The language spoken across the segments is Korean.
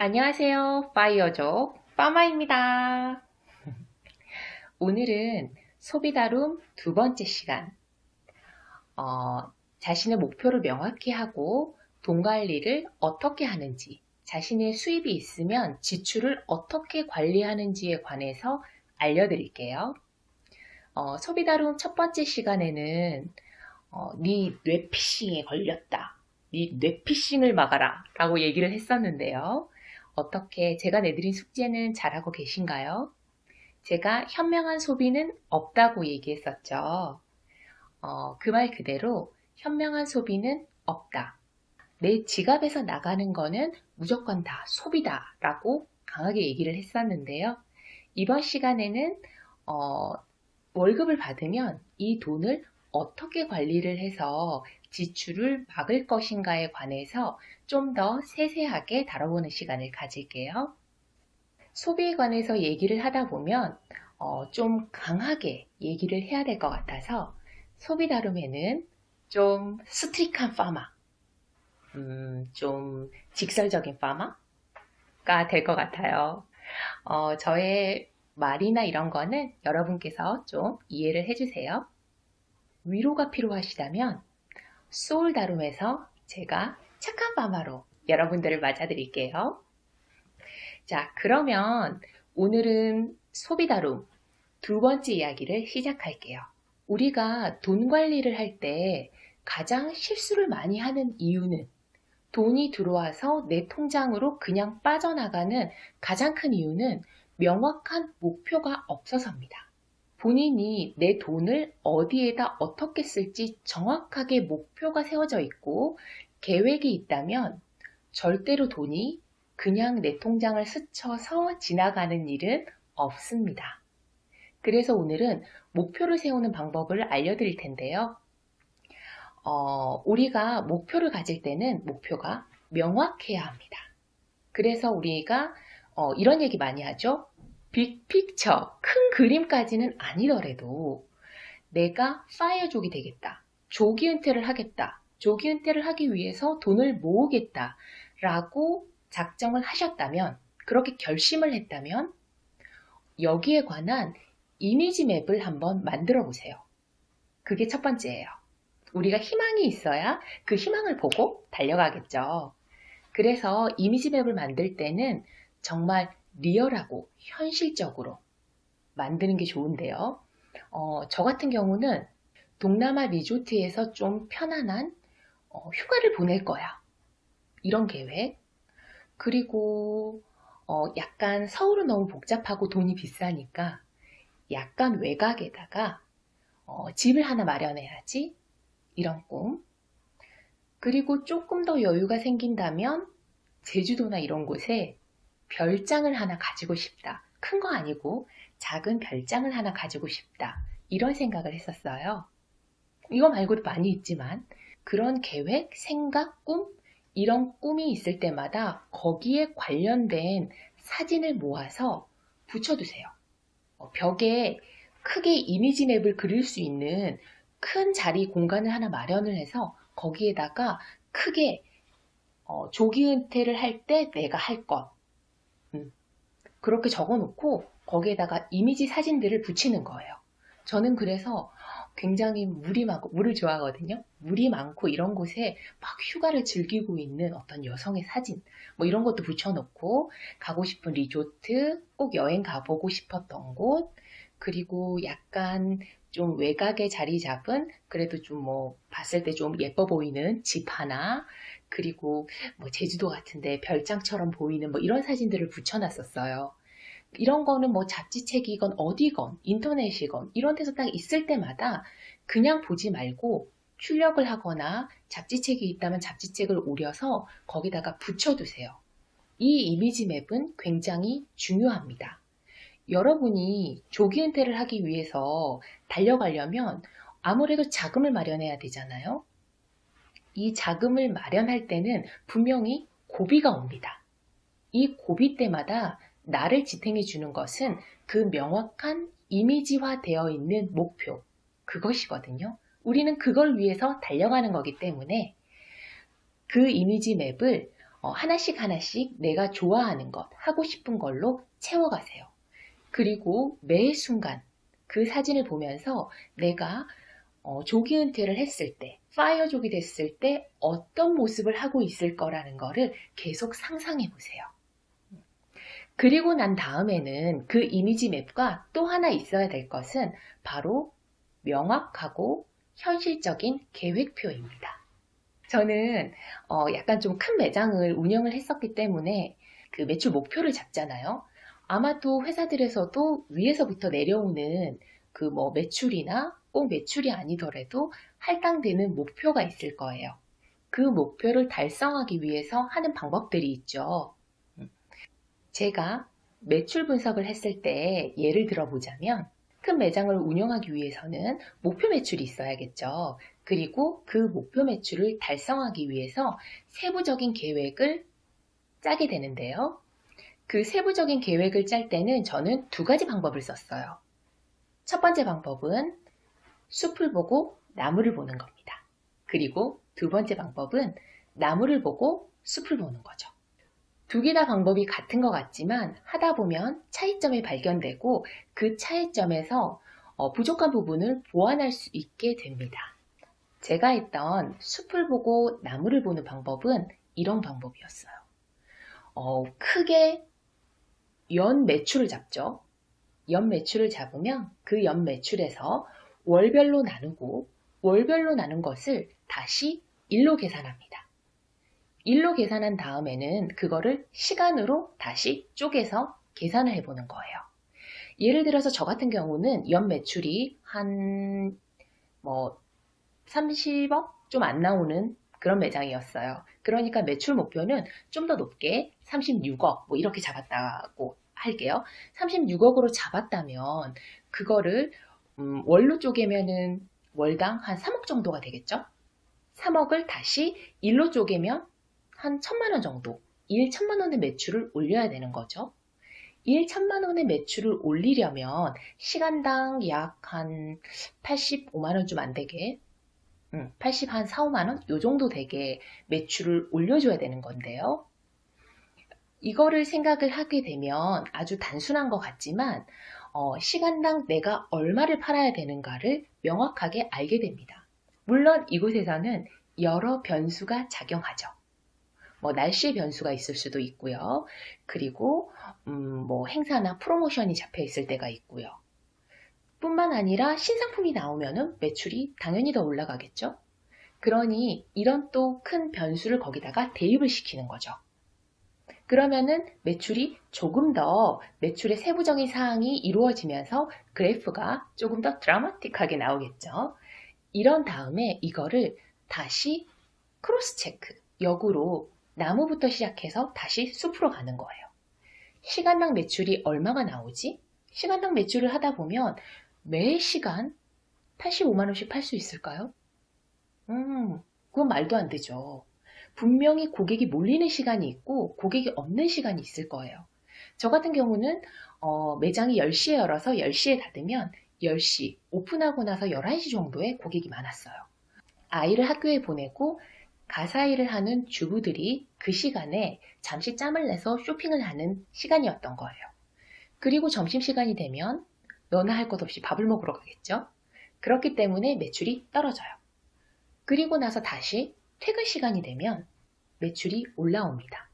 안녕하세요. 파이어족 파마입니다. 오늘은 소비 다룸 두 번째 시간. 자신의 목표를 명확히 하고 돈 관리를 어떻게 하는지, 자신의 수입이 있으면 지출을 어떻게 관리하는지에 관해서 알려드릴게요. 소비 다룸 첫 번째 시간에는 네 뇌피싱에 걸렸다. 네 뇌피싱을 막아라 라고 얘기를 했었는데요. 어떻게 제가 내드린 숙제는 잘하고 계신가요? 제가 현명한 소비는 없다고 얘기했었죠. 그 말 그대로 현명한 소비는 없다. 내 지갑에서 나가는 거는 무조건 다 소비다 라고 강하게 얘기를 했었는데요. 이번 시간에는 어, 월급을 받으면 이 돈을 어떻게 관리를 해서 지출을 막을 것인가에 관해서 좀 더 세세하게 다뤄보는 시간을 가질게요. 소비에 관해서 얘기를 하다 보면 좀 강하게 얘기를 해야 될 것 같아서 소비 다룸에는 좀 스트릭한 파마, 좀 직설적인 파마가 될 것 같아요. 저의 말이나 이런 거는 여러분께서 좀 이해를 해주세요. 위로가 필요하시다면 소울 다룸에서 제가 착한 파마로 여러분들을 맞아드릴게요. 자, 그러면 오늘은 소비 다룸 두 번째 이야기를 시작할게요. 우리가 돈 관리를 할 때 가장 실수를 많이 하는 이유는 돈이 들어와서 내 통장으로 그냥 빠져나가는 가장 큰 이유는 명확한 목표가 없어서입니다. 본인이 내 돈을 어디에다 어떻게 쓸지 정확하게 목표가 세워져 있고 계획이 있다면 절대로 돈이 그냥 내 통장을 스쳐서 지나가는 일은 없습니다. 그래서 오늘은 목표를 세우는 방법을 알려드릴 텐데요. 우리가 목표를 가질 때는 목표가 명확해야 합니다. 그래서 우리가 이런 얘기 많이 하죠. 빅픽처, 큰 그림까지는 아니더라도 내가 파이어족이 되겠다. 조기 은퇴를 하겠다. 조기 은퇴를 하기 위해서 돈을 모으겠다. 라고 작정을 하셨다면, 그렇게 결심을 했다면 여기에 관한 이미지 맵을 한번 만들어 보세요. 그게 첫 번째예요. 우리가 희망이 있어야 그 희망을 보고 달려가겠죠. 그래서 이미지 맵을 만들 때는 정말 리얼하고 현실적으로 만드는 게 좋은데요. 저 같은 경우는 동남아 리조트에서 좀 편안한 휴가를 보낼 거야. 이런 계획. 그리고 약간 서울은 너무 복잡하고 돈이 비싸니까 약간 외곽에다가 집을 하나 마련해야지. 이런 꿈. 그리고 조금 더 여유가 생긴다면 제주도나 이런 곳에 별장을 하나 가지고 싶다. 큰 거 아니고 작은 별장을 하나 가지고 싶다. 이런 생각을 했었어요. 이거 말고도 많이 있지만 그런 계획, 생각, 꿈, 이런 꿈이 있을 때마다 거기에 관련된 사진을 모아서 붙여두세요. 벽에 크게 이미지 맵을 그릴 수 있는 큰 자리 공간을 하나 마련을 해서 거기에다가 크게 조기 은퇴를 할 때 내가 할 것, 그렇게 적어놓고 거기에다가 이미지 사진들을 붙이는 거예요. 저는 그래서 굉장히 물이 많고, 물을 좋아하거든요. 물이 많고 이런 곳에 막 휴가를 즐기고 있는 어떤 여성의 사진, 뭐 이런 것도 붙여놓고, 가고 싶은 리조트, 꼭 여행 가보고 싶었던 곳, 그리고 약간 좀 외곽에 자리 잡은, 그래도 좀 뭐, 봤을 때 좀 예뻐 보이는 집 하나, 그리고 뭐 제주도 같은데 별장처럼 보이는 뭐 이런 사진들을 붙여놨었어요. 이런 거는 뭐 잡지책이건 어디건 인터넷이건 이런 데서 딱 있을 때마다 그냥 보지 말고 출력을 하거나 잡지책이 있다면 잡지책을 오려서 거기다가 붙여두세요. 이 이미지 맵은 굉장히 중요합니다. 여러분이 조기 은퇴를 하기 위해서 달려가려면 아무래도 자금을 마련해야 되잖아요. 이 자금을 마련할 때는 분명히 고비가 옵니다. 이 고비 때마다 나를 지탱해 주는 것은 그 명확한 이미지화 되어 있는 목표, 그것이거든요. 우리는 그걸 위해서 달려가는 거기 때문에 그 이미지 맵을 하나씩 하나씩 내가 좋아하는 것, 하고 싶은 걸로 채워가세요. 그리고 매 순간 그 사진을 보면서 내가 조기 은퇴를 했을 때, 파이어족이 됐을 때 어떤 모습을 하고 있을 거라는 거를 계속 상상해 보세요. 그리고 난 다음에는 그 이미지 맵과 또 하나 있어야 될 것은 바로 명확하고 현실적인 계획표입니다. 저는 약간 좀 큰 매장을 운영을 했었기 때문에 그 매출 목표를 잡잖아요. 아마도 회사들에서도 위에서부터 내려오는 그 뭐 매출이나 꼭 매출이 아니더라도 할당되는 목표가 있을 거예요. 그 목표를 달성하기 위해서 하는 방법들이 있죠. 제가 매출 분석을 했을 때 예를 들어보자면 큰 매장을 운영하기 위해서는 목표 매출이 있어야겠죠. 그리고 그 목표 매출을 달성하기 위해서 세부적인 계획을 짜게 되는데요. 그 세부적인 계획을 짤 때는 저는 두 가지 방법을 썼어요. 첫 번째 방법은 숲을 보고 나무를 보는 겁니다. 그리고 두 번째 방법은 나무를 보고 숲을 보는 거죠. 두 개 다 방법이 같은 것 같지만 하다 보면 차이점이 발견되고 그 차이점에서 부족한 부분을 보완할 수 있게 됩니다. 제가 했던 숲을 보고 나무를 보는 방법은 이런 방법이었어요. 크게 연 매출을 잡죠. 연 매출을 잡으면 그 연 매출에서 월별로 나누고 월별로 나눈 것을 다시 일로 계산합니다. 일로 계산한 다음에는 그거를 시간으로 다시 쪼개서 계산을 해보는 거예요. 예를 들어서 저 같은 경우는 연 매출이 한 30억 좀 안 나오는 그런 매장이었어요. 그러니까 매출 목표는 좀 더 높게 36억 뭐 이렇게 잡았다고 할게요. 36억으로 잡았다면 그거를 월로 쪼개면은 월당 한 3억 정도가 되겠죠? 3억을 다시 일로 쪼개면 한 1,000만 원 정도, 일 1,000만 원의 매출을 올려야 되는 거죠. 일 1,000만 원의 매출을 올리려면 시간당 약 한 85만 원 좀 안 되게 80 한 4, 5만 원? 요 정도 되게 매출을 올려줘야 되는 건데요. 이거를 생각을 하게 되면 아주 단순한 것 같지만 시간당 내가 얼마를 팔아야 되는가를 명확하게 알게 됩니다. 물론 이곳에서는 여러 변수가 작용하죠. 날씨의 변수가 있을 수도 있고요. 그리고 행사나 프로모션이 잡혀 있을 때가 있고요. 뿐만 아니라 신상품이 나오면은 매출이 당연히 더 올라가겠죠. 그러니 이런 또 큰 변수를 거기다가 대입을 시키는 거죠. 그러면은 매출이 조금 더 매출의 세부적인 사항이 이루어지면서 그래프가 조금 더 드라마틱하게 나오겠죠. 이런 다음에 이거를 다시 크로스 체크, 역으로 나무부터 시작해서 다시 숲으로 가는 거예요. 시간당 매출이 얼마가 나오지? 시간당 매출을 하다 보면 매 시간 85만 원씩 팔 수 있을까요? 그건 말도 안 되죠. 분명히 고객이 몰리는 시간이 있고 고객이 없는 시간이 있을 거예요. 저 같은 경우는 매장이 10시에 열어서 10시에 닫으면 10시, 오픈하고 나서 11시 정도에 고객이 많았어요. 아이를 학교에 보내고 가사일을 하는 주부들이 그 시간에 잠시 짬을 내서 쇼핑을 하는 시간이었던 거예요. 그리고 점심시간이 되면 너나 할 것 없이 밥을 먹으러 가겠죠? 그렇기 때문에 매출이 떨어져요. 그리고 나서 다시 퇴근 시간이 되면 매출이 올라옵니다.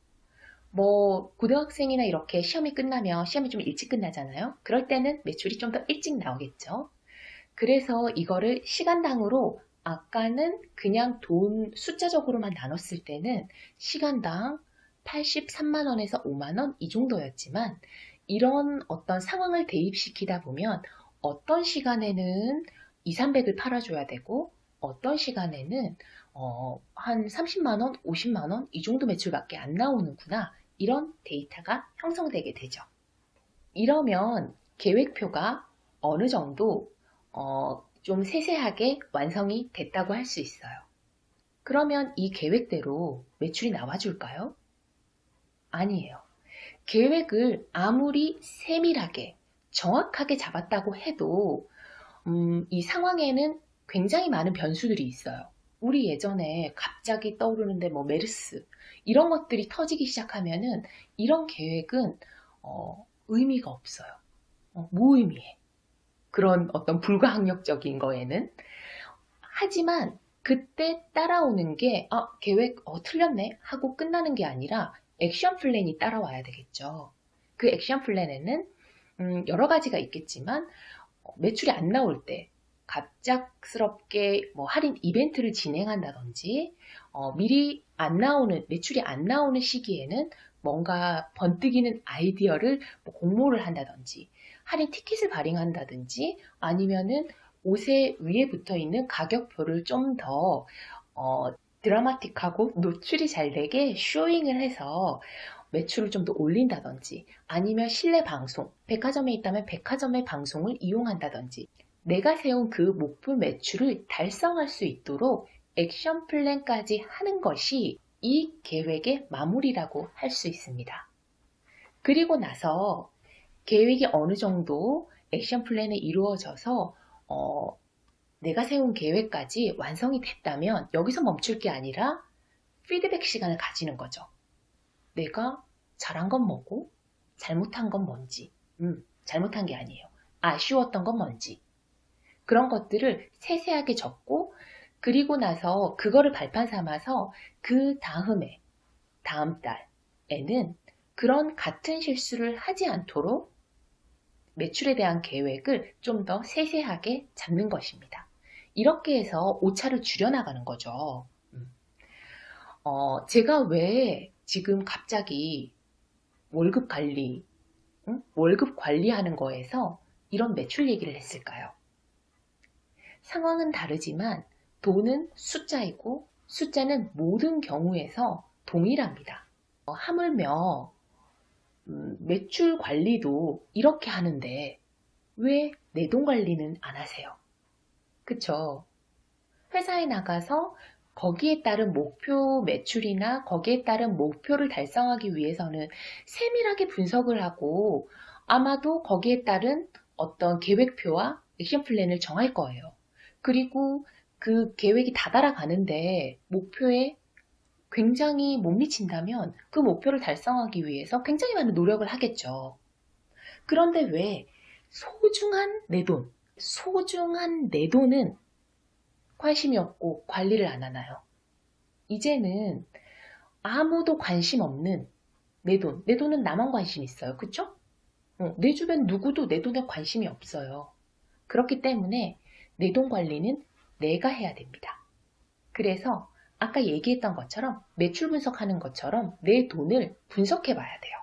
고등학생이나 이렇게 시험이 끝나면 시험이 좀 일찍 끝나잖아요. 그럴 때는 매출이 좀 더 일찍 나오겠죠. 그래서 이거를 시간당으로 아까는 그냥 돈 숫자적으로만 나눴을 때는 시간당 83만 원에서 5만 원 이 정도였지만 이런 어떤 상황을 대입시키다 보면 어떤 시간에는 2, 300을 팔아줘야 되고 어떤 시간에는 한 30만 원, 50만 원 이 정도 매출밖에 안 나오는구나 이런 데이터가 형성되게 되죠. 이러면 계획표가 어느 정도 좀 세세하게 완성이 됐다고 할 수 있어요. 그러면 이 계획대로 매출이 나와줄까요? 아니에요. 계획을 아무리 세밀하게 정확하게 잡았다고 해도 이 상황에는 굉장히 많은 변수들이 있어요. 우리 예전에 갑자기 떠오르는데 뭐 메르스 이런 것들이 터지기 시작하면은 이런 계획은 의미가 없어요. 무의미해. 그런 어떤 불가항력적인 거에는. 하지만 그때 따라오는 게 계획 틀렸네 하고 끝나는 게 아니라 액션 플랜이 따라와야 되겠죠. 그 액션 플랜에는 여러 가지가 있겠지만 매출이 안 나올 때 갑작스럽게 뭐 할인 이벤트를 진행한다든지 미리 안 나오는 매출이 안 나오는 시기에는 뭔가 번뜩이는 아이디어를 뭐 공모를 한다든지 할인 티켓을 발행한다든지 아니면은 옷에 위에 붙어 있는 가격표를 좀 더 드라마틱하고 노출이 잘 되게 쇼잉을 해서 매출을 좀 더 올린다든지 아니면 실내 방송, 백화점에 있다면 백화점의 방송을 이용한다든지 내가 세운 그 목표 매출을 달성할 수 있도록 액션 플랜까지 하는 것이 이 계획의 마무리라고 할 수 있습니다. 그리고 나서 계획이 어느 정도 액션 플랜에 이루어져서 내가 세운 계획까지 완성이 됐다면 여기서 멈출 게 아니라 피드백 시간을 가지는 거죠. 내가 잘한 건 뭐고 잘못한 건 뭔지 잘못한 게 아니에요. 아쉬웠던 건 뭔지 그런 것들을 세세하게 적고 그리고 나서 그거를 발판 삼아서 그 다음에 다음 달에는 그런 같은 실수를 하지 않도록 매출에 대한 계획을 좀 더 세세하게 잡는 것입니다. 이렇게 해서 오차를 줄여나가는 거죠. 제가 왜 지금 갑자기 월급 관리, 월급 관리하는 거에서 이런 매출 얘기를 했을까요? 상황은 다르지만 돈은 숫자이고 숫자는 모든 경우에서 동일합니다. 하물며 매출 관리도 이렇게 하는데 왜 내 돈 관리는 안 하세요? 그쵸? 회사에 나가서 거기에 따른 목표 매출이나 거기에 따른 목표를 달성하기 위해서는 세밀하게 분석을 하고 아마도 거기에 따른 어떤 계획표와 액션 플랜을 정할 거예요. 그리고 그 계획이 다다라가는데 목표에 굉장히 못 미친다면 그 목표를 달성하기 위해서 굉장히 많은 노력을 하겠죠. 그런데 왜 소중한 내 돈은 관심이 없고 관리를 안 하나요? 이제는 아무도 관심 없는 내 돈은 나만 관심 있어요. 그쵸? 내 주변 누구도 내 돈에 관심이 없어요. 그렇기 때문에 내 돈 관리는 내가 해야 됩니다. 그래서 아까 얘기했던 것처럼 매출 분석하는 것처럼 내 돈을 분석해 봐야 돼요.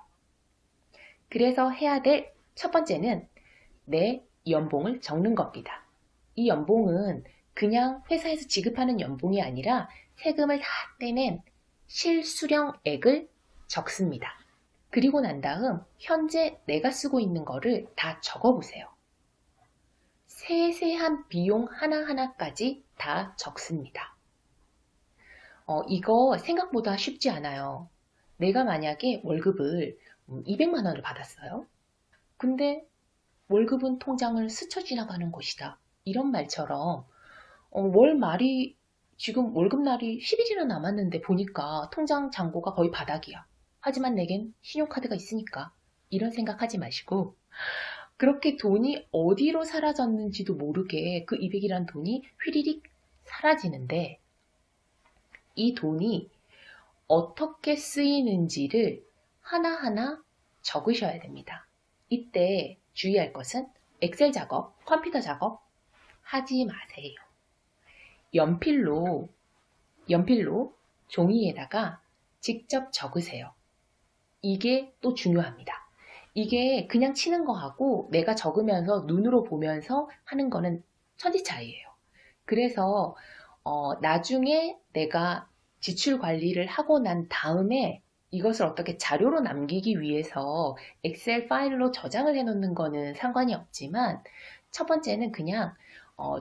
그래서 해야 될 첫 번째는 내 연봉을 적는 겁니다. 이 연봉은 그냥 회사에서 지급하는 연봉이 아니라 세금을 다 떼낸 실수령액을 적습니다. 그리고 난 다음 현재 내가 쓰고 있는 거를 다 적어보세요. 세세한 비용 하나하나까지 다 적습니다. 이거 생각보다 쉽지 않아요. 내가 만약에 월급을 200만 원을 받았어요. 근데 월급은 통장을 스쳐 지나가는 것이다. 이런 말처럼 월 말이 지금 월급날이 10일이나 남았는데 보니까 통장 잔고가 거의 바닥이야. 하지만 내겐 신용카드가 있으니까 이런 생각하지 마시고 그렇게 돈이 어디로 사라졌는지도 모르게 그 200이란 돈이 휘리릭 사라지는데 이 돈이 어떻게 쓰이는지를 하나하나 적으셔야 됩니다. 이때 주의할 것은 엑셀 작업, 컴퓨터 작업 하지 마세요. 연필로 종이에다가 직접 적으세요. 이게 또 중요합니다. 이게 그냥 치는 거하고 내가 적으면서 눈으로 보면서 하는 거는 천지 차이예요. 그래서 나중에 내가 지출 관리를 하고 난 다음에 이것을 어떻게 자료로 남기기 위해서 엑셀 파일로 저장을 해놓는 거는 상관이 없지만 첫 번째는 그냥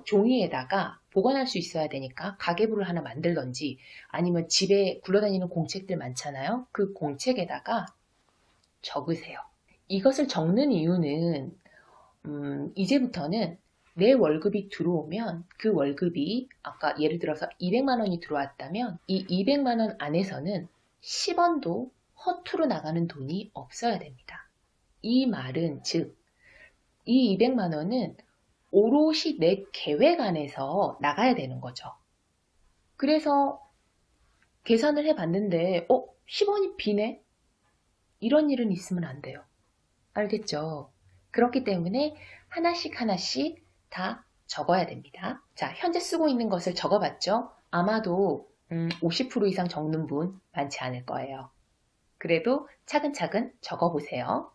종이에다가 보관할 수 있어야 되니까 가계부를 하나 만들던지 아니면 집에 굴러다니는 공책들 많잖아요. 그 공책에다가 적으세요. 이것을 적는 이유는 이제부터는 내 월급이 들어오면 그 월급이 아까 예를 들어서 200만 원이 들어왔다면 이 200만 원 안에서는 10원도 허투루 나가는 돈이 없어야 됩니다. 이 말은 즉, 이 200만 원은 오롯이 내 계획 안에서 나가야 되는 거죠. 그래서 계산을 해봤는데 10원이 비네? 이런 일은 있으면 안 돼요. 알겠죠? 그렇기 때문에 하나씩 하나씩 다 적어야 됩니다. 자, 현재 쓰고 있는 것을 적어봤죠? 아마도 50% 이상 적는 분 많지 않을 거예요. 그래도 차근차근 적어보세요.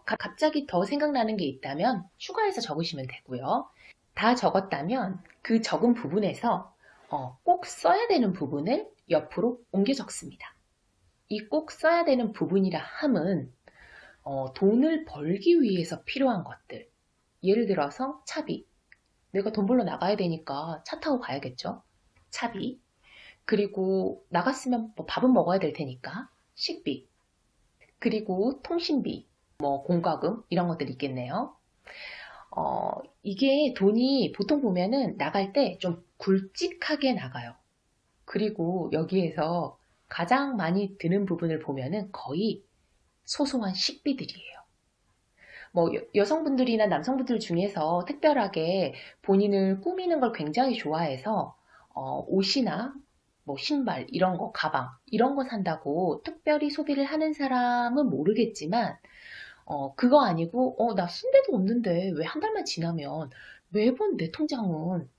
갑자기 더 생각나는 게 있다면 추가해서 적으시면 되고요. 다 적었다면 그 적은 부분에서 꼭 써야 되는 부분을 옆으로 옮겨 적습니다. 이 꼭 써야 되는 부분이라 함은 돈을 벌기 위해서 필요한 것들. 예를 들어서 차비. 내가 돈 벌러 나가야 되니까 차 타고 가야겠죠? 차비. 그리고 나갔으면 뭐 밥은 먹어야 될 테니까 식비. 그리고 통신비, 뭐 공과금 이런 것들이 있겠네요. 이게 돈이 보통 보면은 나갈 때 좀 굵직하게 나가요. 그리고 여기에서 가장 많이 드는 부분을 보면은 거의 소소한 식비들이에요. 뭐 여성분들이나 남성분들 중에서 특별하게 본인을 꾸미는 걸 굉장히 좋아해서 옷이나 뭐 신발 이런 거, 가방 이런 거 산다고 특별히 소비를 하는 사람은 모르겠지만 그거 아니고 나 순대도 없는데 왜 한 달만 지나면 매번 내 통장은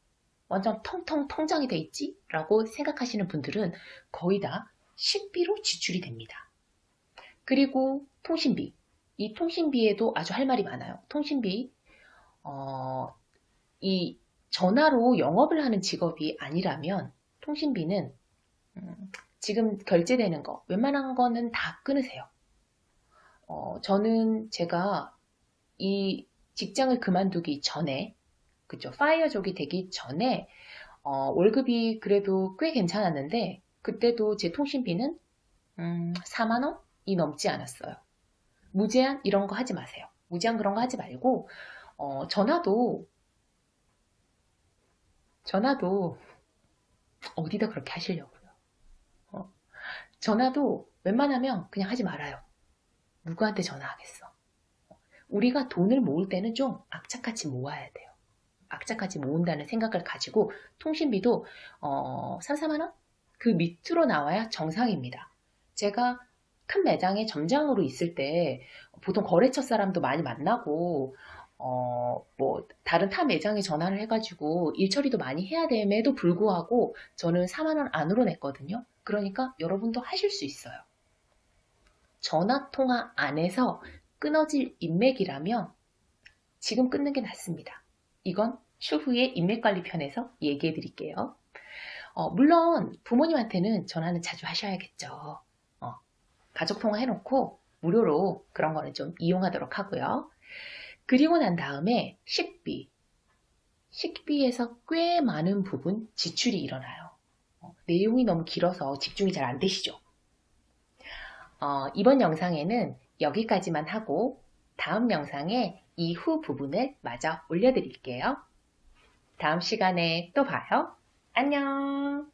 완전 텅텅 통장이 돼 있지? 라고 생각하시는 분들은 거의 다 식비로 지출이 됩니다. 그리고 통신비. 이 통신비에도 아주 할 말이 많아요. 통신비, 이 전화로 영업을 하는 직업이 아니라면 통신비는 지금 결제되는 거, 웬만한 거는 다 끊으세요. 저는 제가 이 직장을 그만두기 전에, 그죠? 파이어족이 되기 전에 월급이 그래도 꽤 괜찮았는데 그때도 제 통신비는 4만 원이 넘지 않았어요. 무제한 이런 거 하지 마세요. 무제한 그런 거 하지 말고 전화도 어디다 그렇게 하시려고요. 전화도 웬만하면 그냥 하지 말아요. 누구한테 전화하겠어. 우리가 돈을 모을 때는 좀 악착같이 모아야 돼요. 악착같이 모은다는 생각을 가지고 통신비도 3, 4만 원? 그 밑으로 나와야 정상입니다. 제가 큰 매장에 점장으로 있을 때 보통 거래처 사람도 많이 만나고 뭐 다른 타 매장에 전화를 해가지고 일 처리도 많이 해야 됨에도 불구하고 저는 4만 원 안으로 냈거든요. 그러니까 여러분도 하실 수 있어요. 전화 통화 안에서 끊어질 인맥이라면 지금 끊는 게 낫습니다. 이건 추후에 인맥관리 편에서 얘기해 드릴게요. 물론 부모님한테는 전화는 자주 하셔야겠죠. 가족 통화 해놓고 무료로 그런 거는 좀 이용하도록 하고요. 그리고 난 다음에 식비. 식비에서 꽤 많은 부분 지출이 일어나요. 내용이 너무 길어서 집중이 잘 안 되시죠? 이번 영상에는 여기까지만 하고 다음 영상에 이후 부분을 마저 올려드릴게요. 다음 시간에 또 봐요. 안녕!